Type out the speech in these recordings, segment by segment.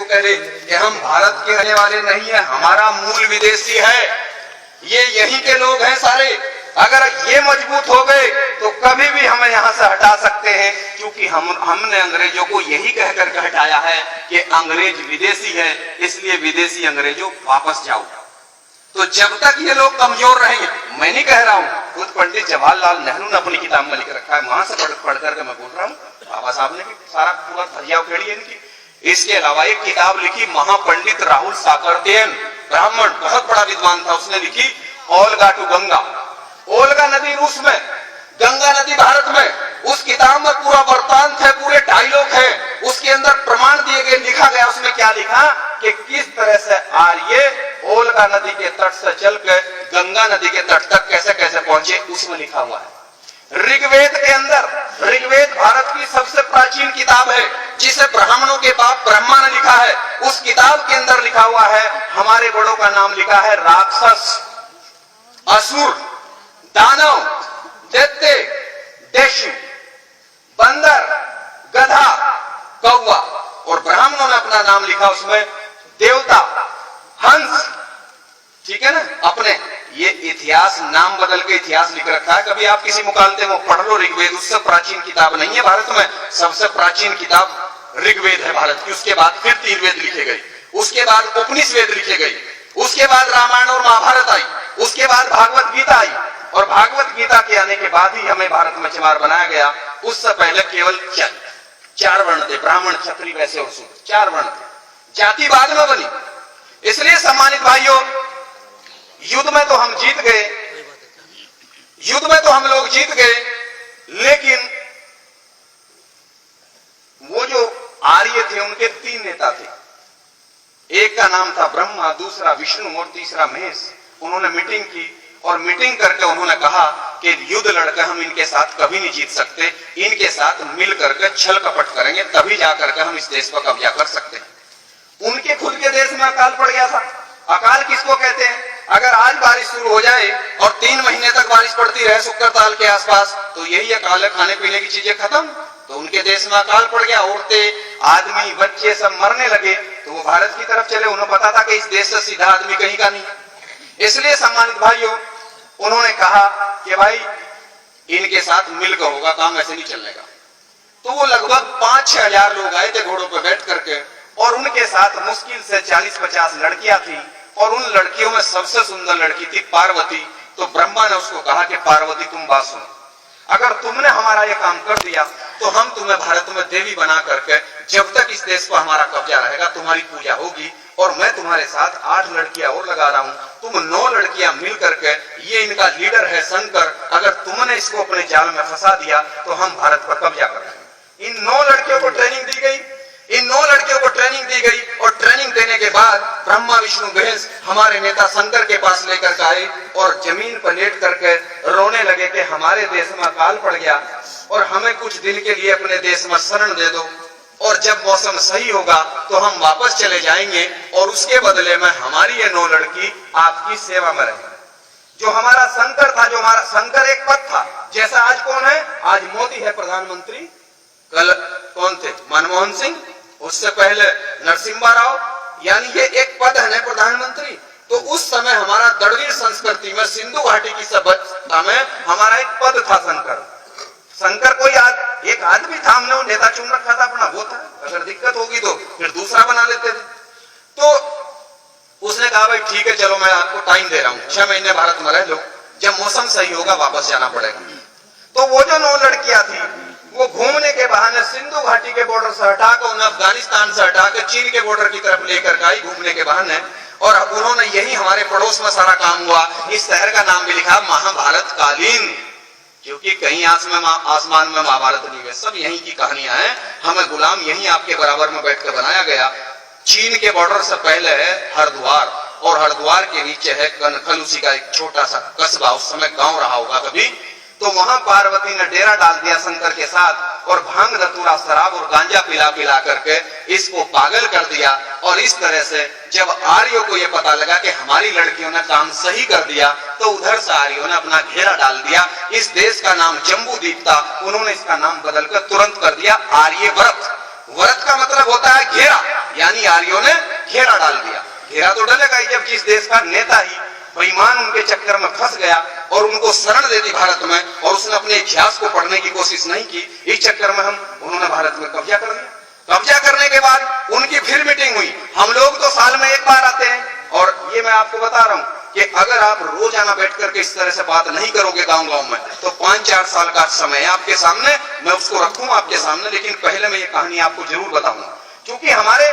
कह रहे कि हम भारत के रहने वाले नहीं है, हमारा मूल विदेशी है, ये यहीं के लोग हैं सारे। अगर ये मजबूत हो गए तो कभी भी हमें यहाँ से हटा सकते हैं, क्योंकि हमने अंग्रेजों को यही कह करके हटाया है कि अंग्रेज विदेशी है, इसलिए विदेशी अंग्रेजों वापस जाओ। तो जब तक ये लोग कमजोर रहेंगे, मैं नहीं कह रहा हूँ, खुद पंडित जवाहरलाल नेहरू ने अपनी किताब में लिख रखा है, वहां से पढ़ करके मैं बोल रहा हूँ, बाबा साहब ने सारा पूरा फरिया उखेड़ी है इनकी। इसके अलावा एक किताब लिखी महापंडित राहुल साकरतेन, ब्राह्मण, बहुत बड़ा विद्वान था, उसने लिखी ओल्गा टू गंगा। ओल्गा नदी रूस में, गंगा नदी भारत में। उस किताब में पूरा वृत्तांत है, पूरे डायलॉग है, उसके अंदर प्रमाण दिए गए, लिखा गया। उसमें क्या लिखा कि किस तरह से आर्य ओल्गा नदी के तट से चलकर गंगा नदी के तट तक कैसे कैसे पहुंचे, उसमें लिखा हुआ है। ऋग्वेद के अंदर, ऋग्वेद भारत की सबसे प्राचीन किताब है, जिसे ब्राह्मणों के बाप ब्रह्मा ने लिखा है। उस किताब के अंदर लिखा हुआ है, हमारे बड़ों का नाम लिखा है राक्षस, असुर, दानव, दैत्य, देशु, बंदर, गधा, कौवा, और ब्राह्मणों ने अपना नाम लिखा उसमें देवता, हंस, ठीक है ना। अपने ये इतिहास नाम बदल के इतिहास लिख रखा है। कभी आप किसी मुकालते में पढ़ लो ऋग्वेद, उससे प्राचीन किताब नहीं है भारत में, सबसे प्राचीन किताब ऋग्वेद है भारत की। उसके बाद फिर तीन वेद लिखे गए, उसके बाद उपनिषद लिखे गए, उसके बाद रामायण और महाभारत आई, उसके बाद भागवत गीता आई, और भागवत गीता के आने के बाद ही हमें भारत में चमार बनाया गया। उससे पहले केवल चार वर्ण थे, ब्राह्मण, क्षत्रिय, वैश्य और शूद्र, चार वर्ण थे, जाति बाद में बनी। इसलिए सम्मानित भाइयों, युद्ध में तो हम जीत गए, युद्ध में तो हम लोग जीत गए, लेकिन वो जो आर्य थे उनके तीन नेता थे। एक का नाम था ब्रह्मा, दूसरा विष्णु और तीसरा महेश। उन्होंने मीटिंग की, और मीटिंग करके उन्होंने कहा कि युद्ध लड़कर हम इनके साथ कभी नहीं जीत सकते, इनके साथ मिल करके छल कपट करेंगे, तभी जाकर के हम इस देश पर कब्जा कर सकते हैं। उनके खुद के देश में अकाल पड़ गया था। अकाल किसको कहते हैं? अगर आज बारिश शुरू हो जाए और 3 महीने तक बारिश पड़ती रहे शुक्र ताल के आसपास, तो यही अकाल है, खाने पीने की चीजें खत्म। तो उनके देश में अकाल पड़ गया, औरतें, आदमी, बच्चे सब मरने लगे। तो वो भारत की तरफ चले, उन्हें पता था कि इस देश से सीधा आदमी कहीं का नहीं। इसलिए सम्मानित भाइयों, उन्होंने कहा कि भाई इनके साथ मिलकर होगा काम, ऐसे नहीं चलने का। तो वो लगभग 5-6 हजार लोग आए थे घोड़ों पर बैठ करके, और उनके साथ मुश्किल से 40-50 लड़कियां थी, और उन लड़कियों में सबसे सुंदर लड़की थी पार्वती। तो ब्रह्मा ने उसको कहा कि पार्वती तुम बात सुनो, अगर तुमने हमारा ये काम कर दिया तो हम तुम्हें भारत में देवी बना करके, जब तक इस देश पर हमारा कब्जा रहेगा तुम्हारी पूजा होगी, और मैं तुम्हारे साथ 8 लड़कियां और लगा रहा हूं, तुम 9 लड़कियां मिल करके, ये इनका लीडर है शंकर, अगर तुमने इसको अपने जाल में फंसा दिया तो हम भारत पर कब्जा कर रहे हैं। इन 9 लड़कियों को ट्रेनिंग दी गई, इन 9 लड़कियों को ट्रेनिंग दी गई, और ट्रेनिंग देने के बाद ब्रह्मा, विष्णु, महेश हमारे नेता शंकर के पास लेकर के आए, और जमीन पर लेट करके रोने लगे कि हमारे देश में अकाल पड़ गया, और हमें कुछ दिन के लिए अपने देश में शरण दे दो, और जब मौसम सही होगा तो हम वापस चले जाएंगे, और उसके बदले में हमारी ये 9 लड़की आपकी सेवा में रहेंगी। जो हमारा शंकर था, जो हमारा शंकर एक पद था, जैसा आज कौन है? आज मोदी है प्रधानमंत्री, कल कौन थे? मनमोहन सिंह, उससे पहले नरसिम्हा राव, यानी ये एक पद है ना प्रधानमंत्री। तो उस समय हमारा द्रविड़ संस्कृति में, सिंधु घाटी की सभ्यता में हमारा एक पद था शंकर। शंकर कोई एक आदमी था, हमने वो नेता चुन रखा था अपना, वो था, अगर दिक्कत होगी तो फिर दूसरा बना लेते थे। तो उसने कहा भाई ठीक है, चलो मैं आपको टाइम दे रहा हूँ, 6 महीने भारत में रह लो, जब मौसम सही होगा वापस जाना पड़ेगा। तो वो जो 9 लड़कियां थी, वो घूमने के बहाने सिंधु घाटी के बॉर्डर से हटाकर, उन्हें अफगानिस्तान से हटाकर चीन के बॉर्डर की तरफ लेकर आई घूमने के बहाने, और अब उन्होंने यही हमारे पड़ोस में सारा काम हुआ। इस शहर का नाम भी लिखा महाभारत कालीन, क्योंकि कहीं आसमान में महाभारत नहीं है, सब यहीं की कहानियां हैं। हमें गुलाम यहीं आपके बराबर में बैठकर बनाया गया। चीन के बॉर्डर से पहले है हरिद्वार, और हरिद्वार के नीचे है कनखल, उसी का एक छोटा सा कस्बा, उस समय गांव रहा होगा कभी। तो वहां पार्वती ने डेरा डाल दिया शंकर के साथ, और भांग, धतूरा, शराब और गांजा पिला पिला करके इसको पागल कर दिया। और इस तरह से जब आर्यों को यह पता लगा कि हमारी लड़कियों ने काम सही कर दिया, तो उधर से आर्यों ने अपना घेरा डाल दिया। इस देश का नाम जम्बूद्वीप था, उन्होंने इसका नाम बदलकर तुरंत कर दिया आर्यव्रत। व्रत का मतलब होता है घेरा, यानी अधिकारियों ने घेरा डाल दिया। घेरा तो डलेगा ही जब जिस देश का नेता ही बेईमान उनके चक्कर में फंस गया और उनको शरण दे दी भारत में, और उसने अपने इतिहास को पढ़ने की कोशिश नहीं की, इस चक्कर में उन्होंने भारत में कब्जा कर दिया। कब्जा करने के बाद उनकी फिर मीटिंग हुई। हम लोग तो साल में एक बार आते हैं, और ये मैं आपको बता रहा हूं कि अगर आप रोजाना बैठ करके इस तरह से बात नहीं करोगे गांव-गांव में, तो 5-4 साल का समय आपके सामने, मैं उसको रखूंगा आपके सामने। लेकिन पहले मैं ये कहानी आपको जरूर बताऊंगा, क्योंकि हमारे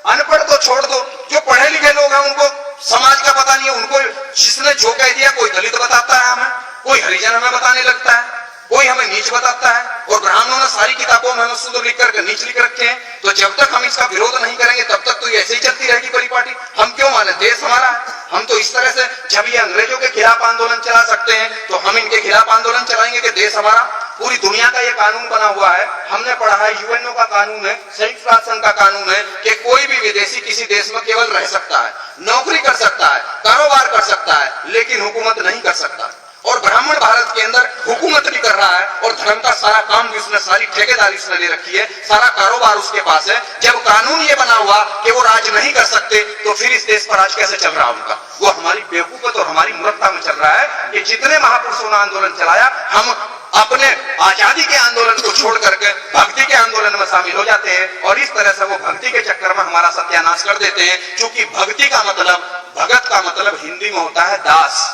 अनपढ़ तो छोड़ दो, जो पढ़े लिखे लोग हैं उनको समाज का पता नहीं है। उनको जिसने जो कह दिया, कोई दलित बताता है हमें, कोई हरिजन हमें बताने लगता है, कोई हमें नीच बताता है, और ब्राह्मणों ने सारी किताबों में हमें शुद्ध लिख करके नीच लिख रखे हैं। तो जब तक हम इसका विरोध नहीं करेंगे तब तक तो ये ऐसे ही चलती रहेगी परिपाटी। हम क्यों माने, देश हमारा है। हम तो इस तरह से, जब ये अंग्रेजों के खिलाफ आंदोलन चला सकते हैं, तो हम इनके खिलाफ आंदोलन चलाएंगे कि देश हमारा। पूरी दुनिया का ये कानून बना हुआ है, हमने पढ़ा है, यूएनओ का कानून है, संयुक्त राष्ट्र संघ का कानून है कि कोई भी विदेशी किसी देश में केवल रह सकता है, नौकरी कर सकता है, कारोबार कर सकता है, लेकिन हुकूमत नहीं कर सकता। और ब्राह्मण भारत के अंदर हुकूमत भी कर रहा है, और धर्म का सारा काम भी उसने, सारी ठेकेदारी उसने ले रखी है, सारा कारोबार उसके पास है। जब कानून ये बना हुआ कि वो राज नहीं कर सकते, तो फिर इस देश पर राज कैसे चल रहा उनका? वो हमारी बेवकूफत और हमारी मूर्खता में चल रहा है कि जितने महापुरुषों ने आंदोलन चलाया, हम अपने आजादी के आंदोलन को छोड़ करके भक्ति के आंदोलन में शामिल हो जाते हैं, और इस तरह से वो भक्ति के चक्कर में हमारा सत्यानाश कर देते हैं। क्योंकि भक्ति का मतलब, भगत का मतलब हिंदी में होता है दास,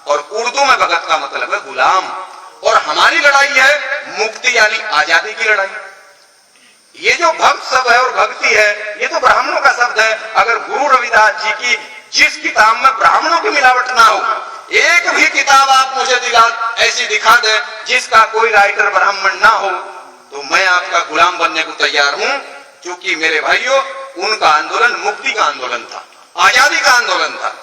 और उर्दू में भगत का मतलब है गुलाम। और हमारी लड़ाई है मुक्ति यानी आजादी की लड़ाई। ये जो भक्त शब्द है और भक्ति है, ये तो ब्राह्मणों का शब्द है। अगर गुरु रविदास जी की जिस किताब में ब्राह्मणों की मिलावट ना हो, एक भी किताब आप मुझे ऐसी दिखा दे जिसका कोई राइटर ब्राह्मण ना हो, तो मैं आपका गुलाम बनने को तैयार हूं। क्योंकि मेरे भाइयों, उनका आंदोलन मुक्ति का आंदोलन था, आजादी का आंदोलन था।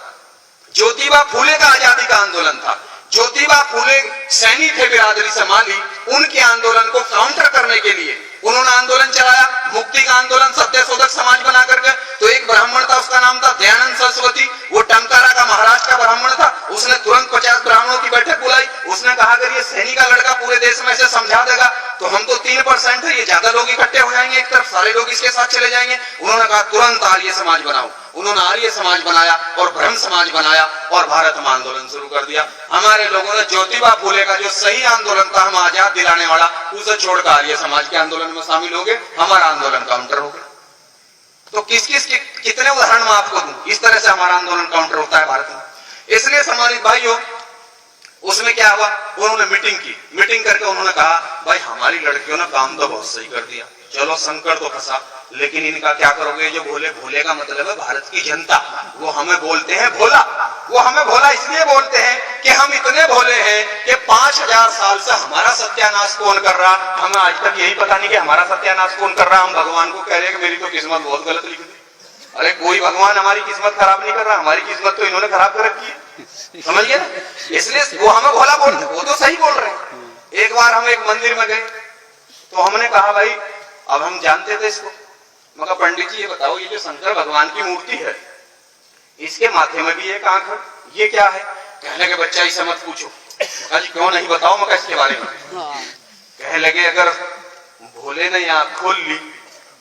ज्योतिबा फूले का आजादी का आंदोलन था। ज्योतिबा फूले सैनिक थे बिरादरी संभाली, उनके आंदोलन को काउंटर करने के लिए उन्होंने आंदोलन चलाया, मुक्ति का आंदोलन, सत्यशोधक समाज बना करके। तो एक ब्राह्मण था, उसका नाम था दयानंद सरस्वती, वो टंकारा का महाराष्ट्र का ब्राह्मण था। उसने तुरंत 50 ब्राह्मणों की बैठक बुलाई। उसने कहा अगर ये सैनिक का लड़का पूरे देश में से समझा देगा तो हम तो 3% है, ये ज्यादा लोग इकट्ठे हो जाएंगे, एक तरफ सारे लोग इसके साथ चले जाएंगे। उन्होंने कहा तुरंत आर्य समाज बनाओ। उन्होंने आर्य समाज बनाया और ब्रह्म समाज बनाया, और भारत में आंदोलन शुरू कर दिया। हमारे लोगों ने ज्योतिबा फूले का जो सही आंदोलन था, हम आजाद दिलाने वाला, उसे छोड़कर आर्य समाज के आंदोलन में शामिल हो गए। हमारा आंदोलन काउंटर हो गया। तो कितने उदाहरण मैं आपको दूं, इस तरह से हमारा आंदोलन काउंटर होता है भारत में। इसलिए सम्मानित भाइयों, उसमें क्या हुआ, उन्होंने मीटिंग की। मीटिंग करके उन्होंने कहा भाई हमारी लड़कियों ने काम तो बहुत सही कर दिया, चलो संकट तो फंसा, लेकिन इनका क्या करोगे? जो भोले, भोले का मतलब है भारत की जनता, वो हमें बोलते हैं भोला। वो हमें भोला इसलिए बोलते हैं कि हम इतने भोले हैं कि 5000 साल से हमारा सत्यानाश कौन कर रहा, हमें आज तक यही पता नहीं कि हमारा सत्यानाश कौन कर रहा। हम भगवान को कह रहे हैं कि मेरी तो किस्मत बहुत गलत लिखी थी। अरे कोई भगवान हमारी किस्मत खराब नहीं कर रहा, हमारी किस्मत तो इन्होंने खराब कर रखी है, समझिए। इसलिए वो हमें भोला बोलते, वो तो सही बोल रहे हैं। एक बार हम एक मंदिर में गए, तो हमने कहा भाई, अब हम जानते थे इसको, मगर पंडित जी ये बताओ, ये जो शंकर भगवान की मूर्ति है, इसके माथे में भी एक आंख है, ये क्या है? कहने लगे बच्चा इसे मत पूछो। जी क्यों नहीं, बताओ मगर इसके बारे में। कहने लगे अगर भोले ने आंख खोल ली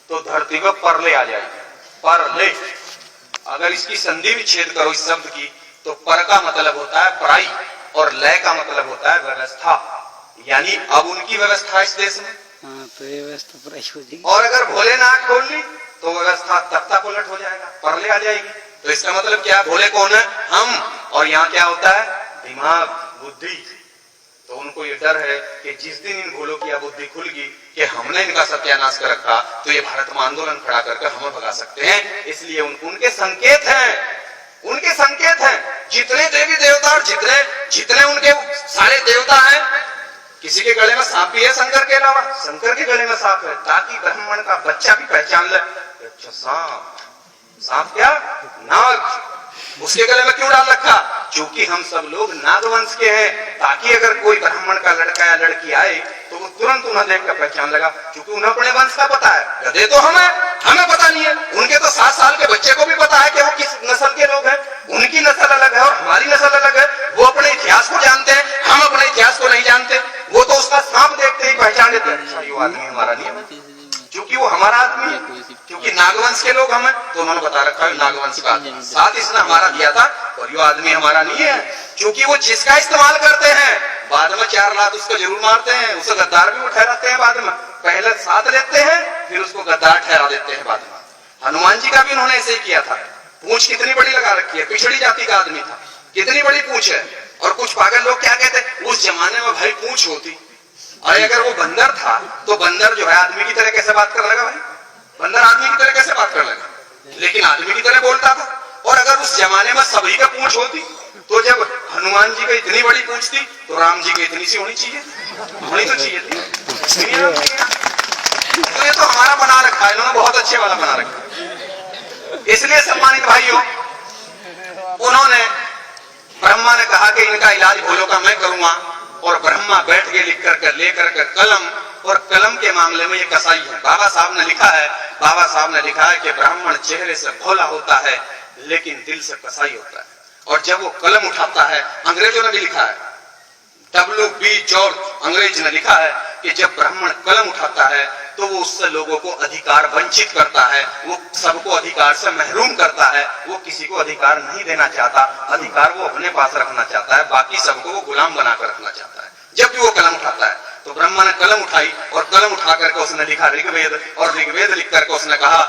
तो धरती पर परले आ जाएगी। परले, अगर इसकी संधि विच्छेद करो इस शब्द की, तो पर का मतलब होता है पराई, और लय का मतलब होता है व्यवस्था। यानी अब उनकी व्यवस्था इस देश में, तो व्यवस्था पराई हो जाएगी। और अगर भोले ने आंख खोल ली तो व्यवस्था तख्ता पलट हो जाएगा, परले आ जाएगी। तो इसका मतलब क्या है? भोले कौन है? हम। और यहाँ क्या होता है? दिमाग, बुद्धि। तो उनको ये डर है कि जिस दिन इन भोलों की बुद्धि खुल गई कि हमने इनका सत्यानाश कर रखा, तो ये भारत में आंदोलन खड़ा करके हमें भगा सकते हैं। इसलिए उनके संकेत हैं, उनके संकेत हैं। जितने देवी देवता और जितने उनके सारे देवता हैं, किसी के गले में सांप भी है शंकर के अलावा, शंकर के गले में सांप है, ताकि ब्राह्मण का बच्चा भी पहचान ले, अच्छा सांप। सांप क्या? नाग। उसके गले में क्यों डाल रखा? क्योंकि हम सब लोग नागवंश के हैं, ताकि अगर कोई ब्राह्मण का लड़का या लड़की आए तो वो तुरंत उन्हें देखकर पहचान लगा, क्योंकि उन्हें अपने वंश का पता है। गधे तो हमें पता नहीं है। उनके तो 7 साल के बच्चे को भी पता है कि वो किस नस्ल के लोग हैं। उनकी नस्ल अलग है और हमारी नस्ल अलग है। वो अपने इतिहास को जानते हैं, हम अपने इतिहास को नहीं जानते। वो तो उसका सांप देखते ही पहचान लेते हैं, अच्छा ये आदमी हमारा नहीं है, क्योंकि वो हमारा आदमी है, क्योंकि नागवंश के लोग हमें। तो उन्होंने बता रखा है नागवंश का आदमी, साथ इसने हमारा दिया था और ये आदमी हमारा नहीं है, क्योंकि वो जिसका इस्तेमाल करते हैं बाद में 4 लात उसको जरूर मारते हैं, उसे गद्दार भी वो ठहराते हैं बाद में, पहले साथ लेते हैं फिर उसको गद्दार ठहरा देते हैं बाद में। हनुमान जी का भी उन्होंने ऐसे ही किया था। पूंछ कितनी बड़ी लगा रखी है, पिछड़ी जाति का आदमी था, कितनी बड़ी पूंछ है। और कुछ पागल लोग क्या कहते हैं, उस जमाने में भाई पूंछ होती, अरे अगर वो बंदर था तो बंदर जो है आदमी की तरह कैसे बात कर लगा भाई, बंदर आदमी की तरह कैसे बात कर लगा, लेकिन आदमी की तरह बोलता था। और अगर उस जमाने में सभी का पूंछ होती तो जब हनुमान जी का इतनी बड़ी पूंछ थी तो राम जी की इतनी सी होनी चाहिए, होनी तो चाहिए थी। तो ये तो हमारा बना रखा है, इन्होंने बहुत अच्छे वाला बना रखा। इसलिए सम्मानित भाइयों, उन्होंने ब्रह्मा ने कहा कि इनका इलाज भूलों का मैं करूंगा, और ब्रह्मा बैठ के लिख कर लेकर के कलम, और कलम के मामले में ये कसाई है। बाबा साहब ने लिखा है, बाबा साहब ने लिखा है कि ब्राह्मण चेहरे से भोला होता है लेकिन दिल से कसाई होता है। और जब वो कलम उठाता है, अंग्रेजों ने भी लिखा है, W.B. जॉर्ज अंग्रेज ने लिखा है कि जब ब्राह्मण कलम उठाता है तो वो उससे लोगों को अधिकार वंचित करता है, वो सबको अधिकार से महरूम करता है, वो किसी को अधिकार नहीं देना चाहता, अधिकार वो अपने पास रखना चाहता है, बाकी सबको वो गुलाम बनाकर रखना चाहता है। जब भी वो कलम उठाता है तो ब्रह्मा ने कलम उठाई और कलम उठा करके उसने लिखा ऋग्वेद, और ऋग्वेद लिख करके उसने कहा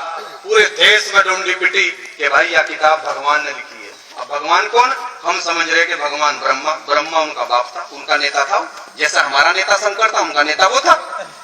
पूरे देश में ढूंढी पिटी कि भाई यह किताब भगवान ने लिखी है। अब भगवान कौन, हम समझ रहे कि भगवान ब्रह्मा, ब्रह्मा उनका बाप था, उनका नेता था, जैसा हमारा नेता शंकर था उनका नेता वो था।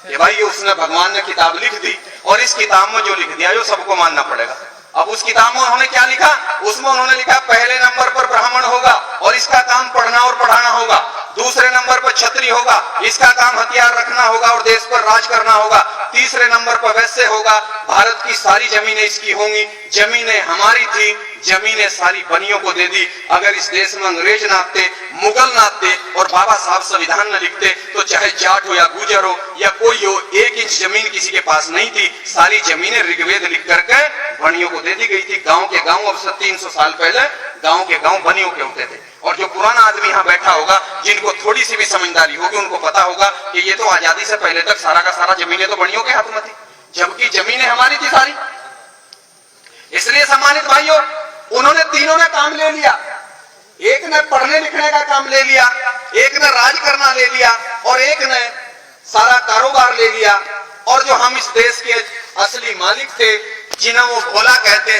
कि भाई ये उसने, भगवान ने किताब लिख दी और इस किताब में जो लिख दिया जो सबको मानना पड़ेगा। अब उस किताब में उन्होंने क्या लिखा, उसमें उन्होंने लिखा पहले नंबर पर ब्राह्मण होगा और इसका काम पढ़ना और पढ़ाना होगा, दूसरे नंबर पर क्षत्रिय होगा, इसका काम हथियार रखना होगा और देश पर राज करना होगा, तीसरे नंबर पर वैश्य होगा, भारत की सारी जमीनें इसकी होंगी, जमीनें हमारी थी, जमीनें सारी बनियों को दे दी। अगर इस देश में अंग्रेज ना आते, मुगल ना आते और बाबा साहब संविधान न लिखते तो चाहे जाट हो या गुजर हो या कोई हो, 1 इंच जमीन किसी के पास नहीं थी, सारी जमीनें ऋग्वेद लिख करके बनियों को दे दी गई थी। गांव के गांव, अब से 300 साल पहले गांव के गांव बनियों के होते थे। और जो पुराना आदमी यहाँ बैठा होगा, जिनको थोड़ी सी भी समझदारी होगी, उनको पता होगा कि ये तो आजादी से पहले तक सारा का सारा जमीनें तो बनियों के हाथ में थी, जबकि जमीनें हमारी थी सारी। इसलिए सम्मानित भाइयों, उन्होंने तीनों ने काम ले लिया, एक ने पढ़ने लिखने का काम ले लिया, एक ने राज करना ले लिया और एक ने सारा कारोबार ले लिया। और जो हम इस देश के असली मालिक थे, जिन्हें वो भोला कहते हैं,